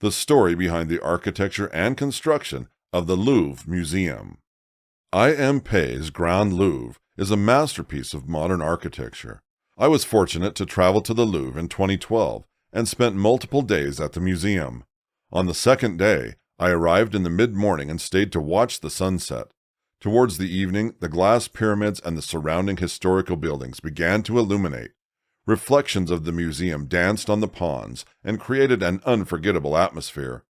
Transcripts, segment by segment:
the story behind the architecture and construction of the Louvre Museum. I.M. Pei's Grand Louvre is a masterpiece of modern architecture. I was fortunate to travel to the Louvre in 2012 and spent multiple days at the museum. On the second day, I arrived in the mid-morning and stayed to watch the sunset. Towards the evening, the glass pyramids and the surrounding historical buildings began to illuminate. Reflections of the museum danced on the ponds and created an unforgettable atmosphere.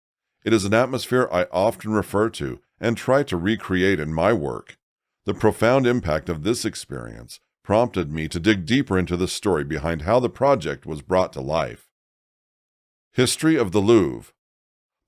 It is an atmosphere I often refer to and try to recreate in my work. The profound impact of this experience prompted me to dig deeper into the story behind how the project was brought to life. History of the Louvre.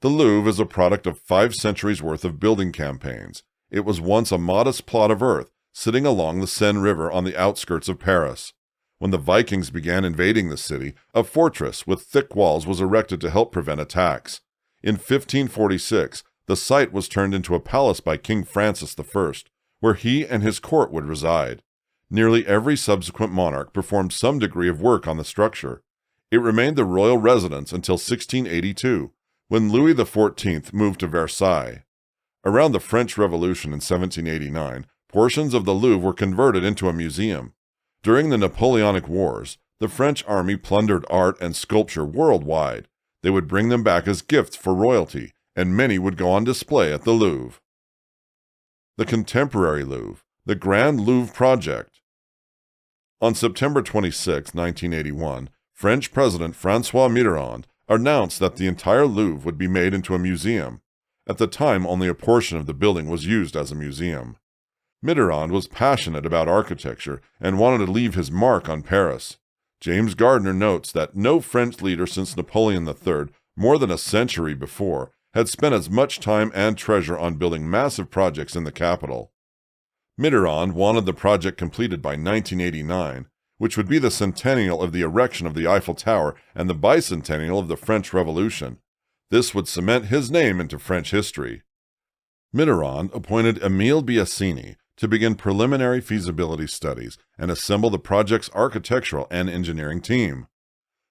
The Louvre is a product of 5 centuries worth of building campaigns. It was once a modest plot of earth sitting along the Seine River on the outskirts of Paris. When the Vikings began invading the city, a fortress with thick walls was erected to help prevent attacks. In 1546, the site was turned into a palace by King Francis I, where he and his court would reside. Nearly every subsequent monarch performed some degree of work on the structure. It remained the royal residence until 1682, when Louis XIV moved to Versailles. Around the French Revolution in 1789, portions of the Louvre were converted into a museum. During the Napoleonic Wars, the French army plundered art and sculpture worldwide. They would bring them back as gifts for royalty, and many would go on display at the Louvre. The Contemporary Louvre, the Grand Louvre Project. On September 26, 1981, French President François Mitterrand announced that the entire Louvre would be made into a museum. At the time, only a portion of the building was used as a museum. Mitterrand was passionate about architecture and wanted to leave his mark on Paris. James Gardner notes that no French leader since Napoleon III, more than a century before, had spent as much time and treasure on building massive projects in the capital. Mitterrand wanted the project completed by 1989, which would be the centennial of the erection of the Eiffel Tower and the bicentennial of the French Revolution. This would cement his name into French history. Mitterrand appointed Émile Biasini to begin preliminary feasibility studies and assemble the project's architectural and engineering team.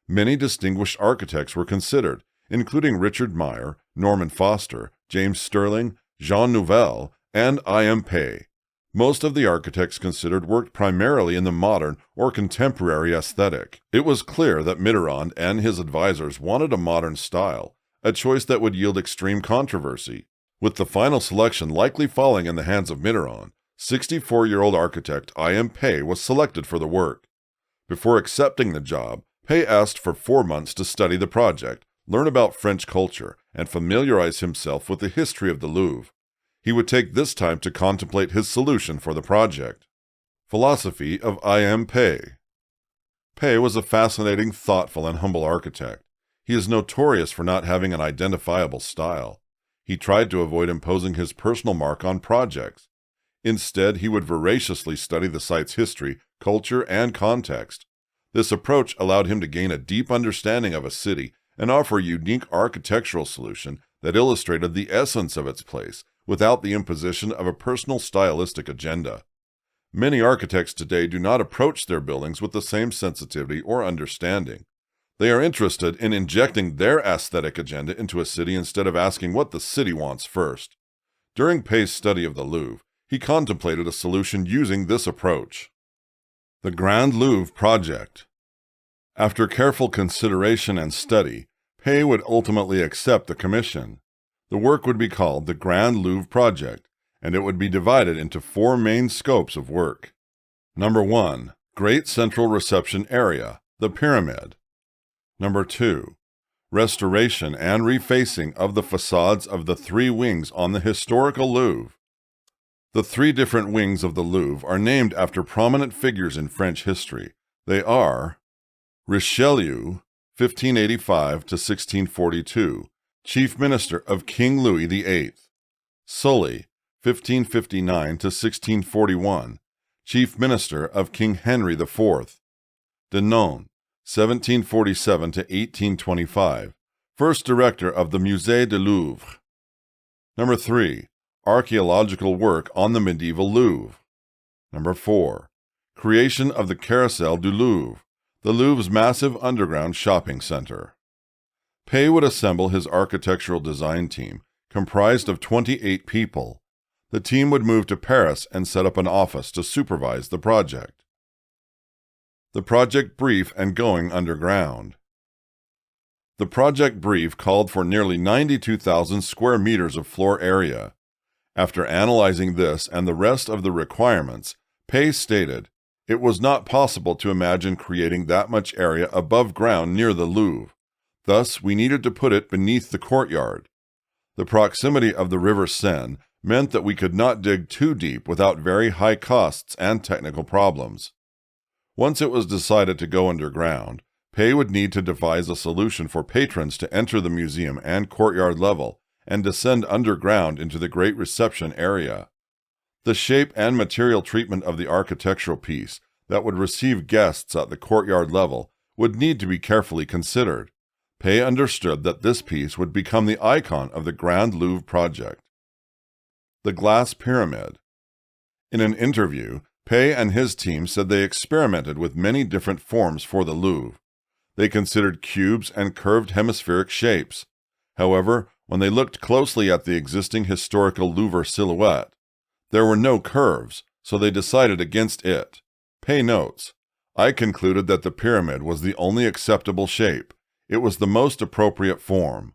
Many distinguished architects were considered, including Richard Meyer, Norman Foster, James Stirling, Jean Nouvel, and I.M. Pei. Most of the architects considered worked primarily in the modern or contemporary aesthetic. It was clear that Mitterrand and his advisors wanted a modern style, a choice that would yield extreme controversy. With the final selection likely falling in the hands of Mitterrand, 64-year-old architect I.M. Pei was selected for the work. Before accepting the job, Pei asked for 4 months to study the project, learn about French culture, and familiarize himself with the history of the Louvre. He would take this time to contemplate his solution for the project. Philosophy of I.M. Pei. Pei was a fascinating, thoughtful, and humble architect. He is notorious for not having an identifiable style. He tried to avoid imposing his personal mark on projects. Instead, he would voraciously study the site's history, culture, and context. This approach allowed him to gain a deep understanding of a city and offer a unique architectural solution that illustrated the essence of its place without the imposition of a personal stylistic agenda. Many architects today do not approach their buildings with the same sensitivity or understanding. They are interested in injecting their aesthetic agenda into a city instead of asking what the city wants first. During Pei's study of the Louvre, he contemplated a solution using this approach. The Grand Louvre Project. After careful consideration and study, Pei would ultimately accept the commission. The work would be called the Grand Louvre Project, and it would be divided into 4 main scopes of work. Number 1, Great Central Reception Area, the Pyramid. Number 2, restoration and refacing of the facades of the 3 wings on the historical Louvre. The 3 different wings of the Louvre are named after prominent figures in French history. They are Richelieu, 1585 to 1642, Chief Minister of King Louis VIII. Sully, 1559 to 1641, Chief Minister of King Henry IV. Denon, 1747 to 1825, First Director of the Musée du Louvre. Number 3, archaeological work on the medieval Louvre. Number 4, creation of the Carousel du Louvre, the Louvre's massive underground shopping center. Pei would assemble his architectural design team, comprised of 28 people. The team would move to Paris and set up an office to supervise the project. The project brief and going underground. The project brief called for nearly 92,000 square meters of floor area. After analyzing this and the rest of the requirements, Pei stated, "It was not possible to imagine creating that much area above ground near the Louvre. Thus, we needed to put it beneath the courtyard. The proximity of the River Seine meant that we could not dig too deep without very high costs and technical problems. Once it was decided to go underground, Pei would need to devise a solution for patrons to enter the museum and courtyard level and descend underground into the great reception area. The shape and material treatment of the architectural piece that would receive guests at the courtyard level would need to be carefully considered. Pei understood that this piece would become the icon of the Grand Louvre project." The glass pyramid. In an interview, Pei and his team said they experimented with many different forms for the Louvre. They considered cubes and curved hemispheric shapes. However, when they looked closely at the existing historical Louvre silhouette, there were no curves, so they decided against it. Pei notes, "I concluded that the pyramid was the only acceptable shape. It was the most appropriate form."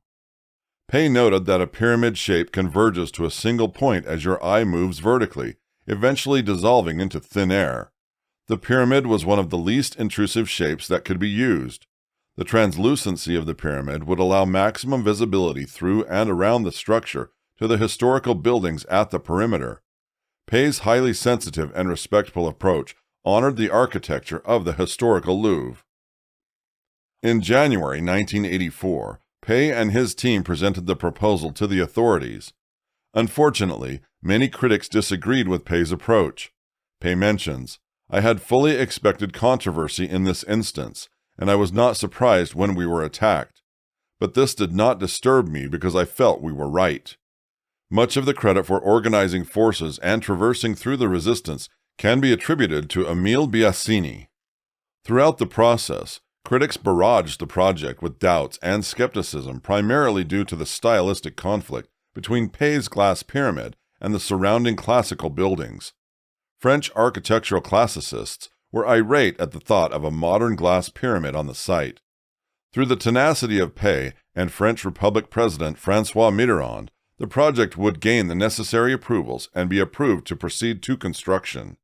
Pei noted that a pyramid shape converges to a single point as your eye moves vertically, eventually dissolving into thin air. The pyramid was one of the least intrusive shapes that could be used. The translucency of the pyramid would allow maximum visibility through and around the structure to the historical buildings at the perimeter. Pei's highly sensitive and respectful approach honored the architecture of the historical Louvre. In January 1984, Pei and his team presented the proposal to the authorities. Unfortunately, many critics disagreed with Pei's approach. Pei mentions, "I had fully expected controversy in this instance, and I was not surprised when we were attacked. But this did not disturb me because I felt we were right." Much of the credit for organizing forces and traversing through the resistance can be attributed to Emile Biasini. Throughout the process, critics barraged the project with doubts and skepticism primarily due to the stylistic conflict between Pei's glass pyramid and the surrounding classical buildings. French architectural classicists were irate at the thought of a modern glass pyramid on the site. Through the tenacity of Pei and French Republic President François Mitterrand, the project would gain the necessary approvals and be approved to proceed to construction.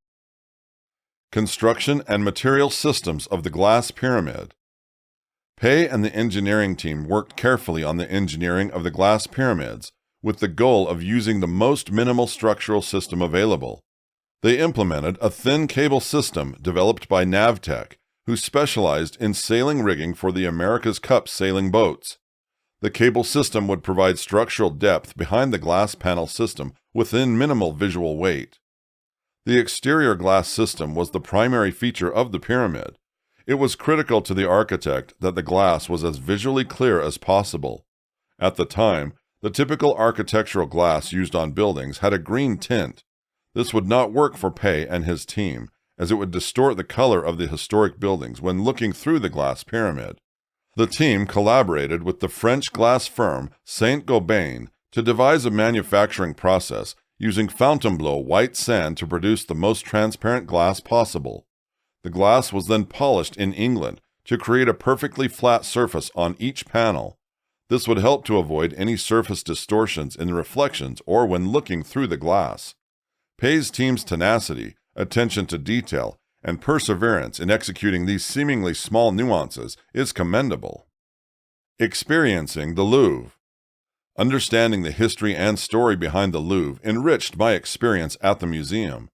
Construction and material systems of the glass pyramid. Pei and the engineering team worked carefully on the engineering of the glass pyramids with the goal of using the most minimal structural system available. They implemented a thin cable system developed by Navtech, who specialized in sailing rigging for the America's Cup sailing boats. The cable system would provide structural depth behind the glass panel system within minimal visual weight. The exterior glass system was the primary feature of the pyramid. It was critical to the architect that the glass was as visually clear as possible. At the time, the typical architectural glass used on buildings had a green tint. This would not work for Pei and his team, as it would distort the color of the historic buildings when looking through the glass pyramid. The team collaborated with the French glass firm Saint-Gobain to devise a manufacturing process using Fontainebleau white sand to produce the most transparent glass possible. The glass was then polished in England to create a perfectly flat surface on each panel. This would help to avoid any surface distortions in the reflections or when looking through the glass. Pei's team's tenacity, attention to detail, and perseverance in executing these seemingly small nuances is commendable. Experiencing the Louvre. Understanding the history and story behind the Louvre enriched my experience at the museum.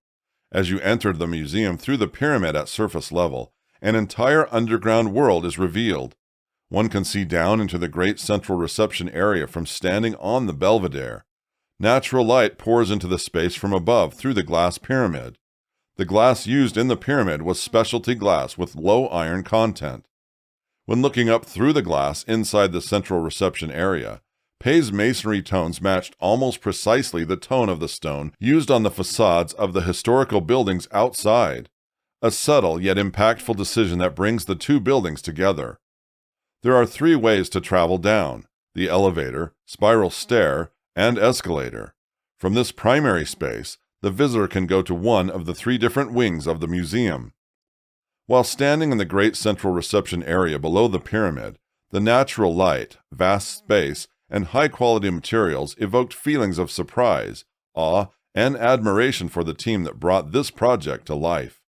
As you entered the museum through the pyramid at surface level, an entire underground world is revealed. One can see down into the great central reception area from standing on the Belvedere. Natural light pours into the space from above through the glass pyramid. The glass used in the pyramid was specialty glass with low iron content. When looking up through the glass inside the central reception area, Pei's masonry tones matched almost precisely the tone of the stone used on the facades of the historical buildings outside. A subtle yet impactful decision that brings the two buildings together. There are 3 ways to travel down: the elevator, spiral stair, and escalator. From this primary space, the visitor can go to one of the 3 different wings of the museum. While standing in the great central reception area below the pyramid, the natural light, vast space, and high-quality materials evoked feelings of surprise, awe, and admiration for the team that brought this project to life.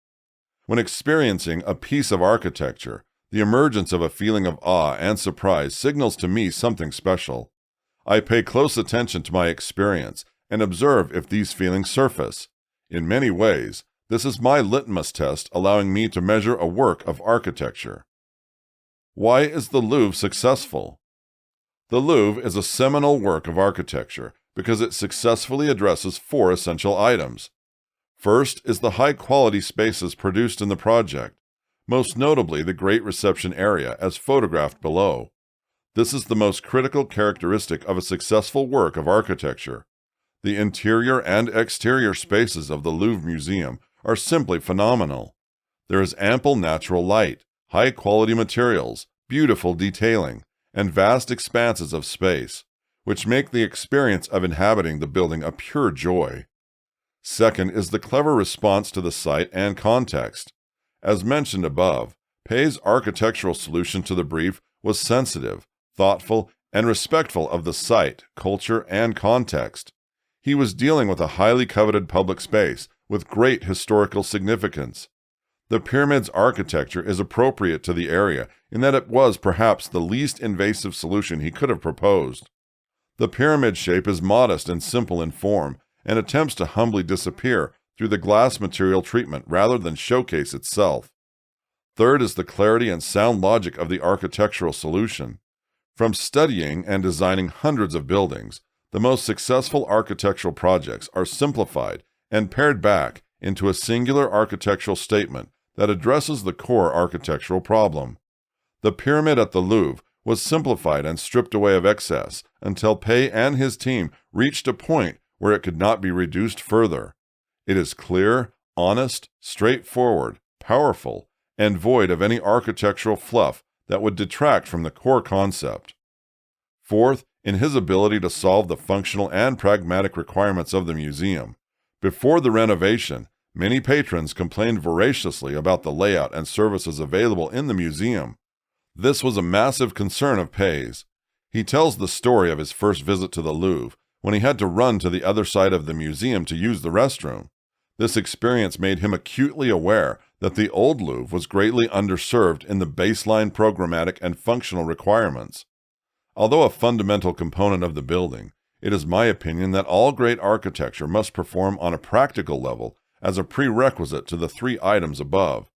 When experiencing a piece of architecture, the emergence of a feeling of awe and surprise signals to me something special. I pay close attention to my experience and observe if these feelings surface. In many ways, this is my litmus test, allowing me to measure a work of architecture. Why is the Louvre successful? The Louvre is a seminal work of architecture because it successfully addresses 4 essential items. First is the high-quality spaces produced in the project, most notably the Great Reception Area as photographed below. This is the most critical characteristic of a successful work of architecture. The interior and exterior spaces of the Louvre Museum are simply phenomenal. There is ample natural light, high-quality materials, beautiful detailing, and vast expanses of space, which make the experience of inhabiting the building a pure joy. Second is the clever response to the site and context. As mentioned above, Pei's architectural solution to the brief was sensitive, thoughtful, and respectful of the site, culture, and context. He was dealing with a highly coveted public space with great historical significance. The pyramid's architecture is appropriate to the area in that it was perhaps the least invasive solution he could have proposed. The pyramid shape is modest and simple in form and attempts to humbly disappear through the glass material treatment rather than showcase itself. Third is the clarity and sound logic of the architectural solution. From studying and designing hundreds of buildings, the most successful architectural projects are simplified and pared back into a singular architectural statement that addresses the core architectural problem. The pyramid at the Louvre was simplified and stripped away of excess until Pei and his team reached a point where it could not be reduced further. It is clear, honest, straightforward, powerful, and void of any architectural fluff that would detract from the core concept. Fourth, in his ability to solve the functional and pragmatic requirements of the museum. Before the renovation, many patrons complained voraciously about the layout and services available in the museum. This was a massive concern of Pei's. He tells the story of his first visit to the Louvre, when he had to run to the other side of the museum to use the restroom. This experience made him acutely aware that the old Louvre was greatly underserved in the baseline programmatic and functional requirements. Although a fundamental component of the building, it is my opinion that all great architecture must perform on a practical level as a prerequisite to the 3 items above.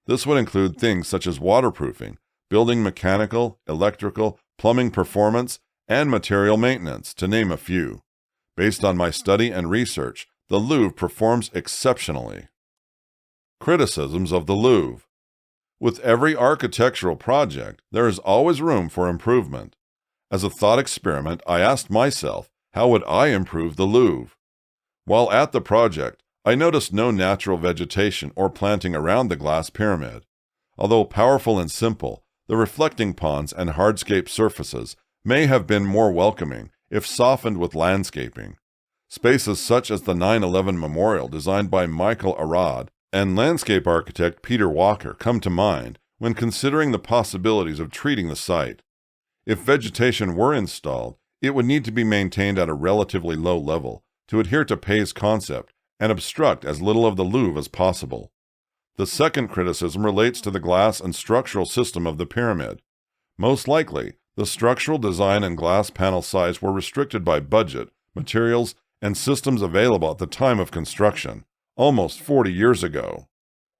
This would include things such as waterproofing, building mechanical, electrical, plumbing performance, and material maintenance, to name a few. Based on my study and research, the Louvre performs exceptionally. Criticisms of the Louvre. With every architectural project, there is always room for improvement. As a thought experiment, I asked myself, how would I improve the Louvre? While at the project, I noticed no natural vegetation or planting around the glass pyramid. Although powerful and simple, the reflecting ponds and hardscape surfaces may have been more welcoming if softened with landscaping. Spaces such as the 9/11 Memorial designed by Michael Arad and landscape architect Peter Walker come to mind when considering the possibilities of treating the site. If vegetation were installed, it would need to be maintained at a relatively low level to adhere to Pei's concept and obstruct as little of the Louvre as possible. The second criticism relates to the glass and structural system of the pyramid. Most likely, the structural design and glass panel size were restricted by budget, materials, and systems available at the time of construction, almost 40 years ago.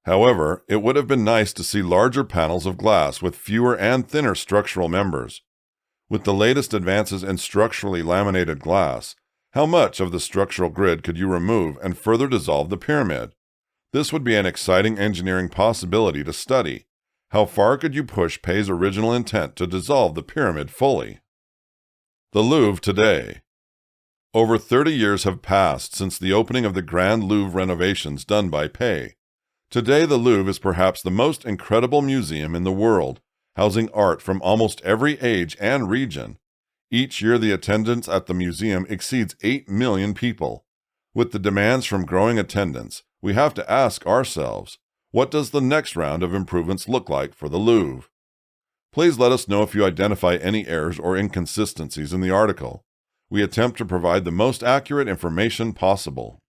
However, it would have been nice to see larger panels of glass with fewer and thinner structural members. With the latest advances in structurally laminated glass, how much of the structural grid could you remove and further dissolve the pyramid? This would be an exciting engineering possibility to study. How far could you push Pei's original intent to dissolve the pyramid fully? The Louvre today. Over 30 years have passed since the opening of the Grand Louvre renovations done by Pei. Today, the Louvre is perhaps the most incredible museum in the world, housing art from almost every age and region. Each year, the attendance at the museum exceeds 8 million people. With the demands from growing attendance, we have to ask ourselves, what does the next round of improvements look like for the Louvre? Please let us know if you identify any errors or inconsistencies in the article. We attempt to provide the most accurate information possible.